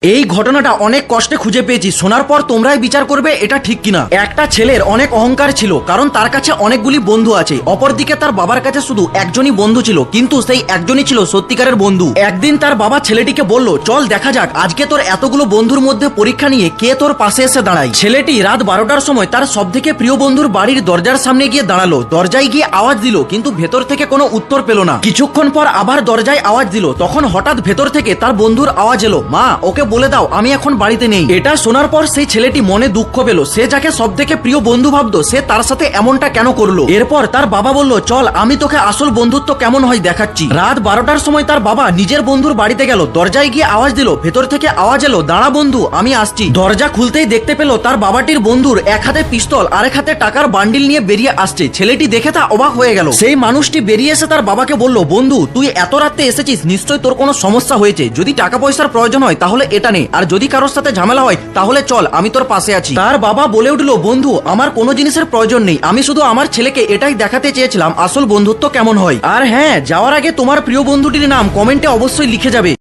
এই ঘটনাটা অনেক কষ্টে খুঁজে পেয়েছি, শোনার পর তোমরাই বিচার করবে এটা ঠিক কিনা। একটা ছেলের অনেক অহংকার ছিল, কারণ তার কাছে অনেকগুলি বন্ধু আছে। অপরদিকে তার বাবার কাছে শুধু একজনই বন্ধু ছিল, কিন্তু সেই একজনই ছিল সত্যিকারের বন্ধু। একদিন তার বাবা ছেলেটিকে বলল, চল দেখা যাক আজকে তোর এতগুলো বন্ধুর মধ্যে পরীক্ষা নিয়ে কে তোর পাশে এসে দাঁড়ায়। ছেলেটি রাত 12টার সময় তার সব থেকে প্রিয় বন্ধুর বাড়ির দরজার সামনে গিয়ে দাঁড়ালো। দরজায় গিয়ে আওয়াজ দিল, কিন্তু ভেতর থেকে কোনো উত্তর পেল না। কিছুক্ষণ পর আবার দরজায় আওয়াজ দিল, তখন হঠাৎ ভেতর থেকে তার বন্ধুর আওয়াজ এলো, মা ওকে বলে দাও আমি এখন বাড়িতে নেই। এটা শোনার পর সেই ছেলেটি মনে দুঃখ পেল। সে যাকে সব থেকে প্রিয় বন্ধু ভাবতো, সে তার সাথে এমনটা কেন করলো। এরপর তার বাবা বলল, চল আমি তোকে আসল বন্ধুত্ব কেমন হয় দেখাচ্ছি। রাত 12টার সময় তার বাবা নিজের বন্ধুর বাড়িতে গেল। দরজায় গিয়ে আওয়াজ দিল, ভেতর থেকে আওয়াজ এলো, দাঁড়া বন্ধু আমি আসছি। দরজা খুলতেই দেখতে পেল তার বাবাটির বন্ধুর এক হাতে পিস্তল আর এক হাতে টাকার বান্ডিল নিয়ে বেরিয়ে আসছে। ছেলেটি দেখে তা অবাক হয়ে গেল। সেই মানুষটি বেরিয়ে এসে তার বাবাকে বলল, বন্ধু তুই এত রাতে এসেছিস, নিশ্চয় তোর কোনো সমস্যা হয়েছে। যদি টাকা পয়সার প্রয়োজন হয় তাহলে এটা নে, আর যদি কারোর সাথে ঝামেলা হয় তাহলে চল আমি তোর পাশে আছি। তার বাবা বলে উঠলো, বন্ধু আমার কোনো জিনিসের প্রয়োজন নেই, আমি শুধু আমার ছেলেকে এটাই দেখাতে চেয়েছিলাম আসল বন্ধুত্ব কেমন হয়। আর হ্যাঁ, যাওয়ার আগে তোমার প্রিয় বন্ধুটির নাম কমেন্টে অবশ্যই লিখে যাবে।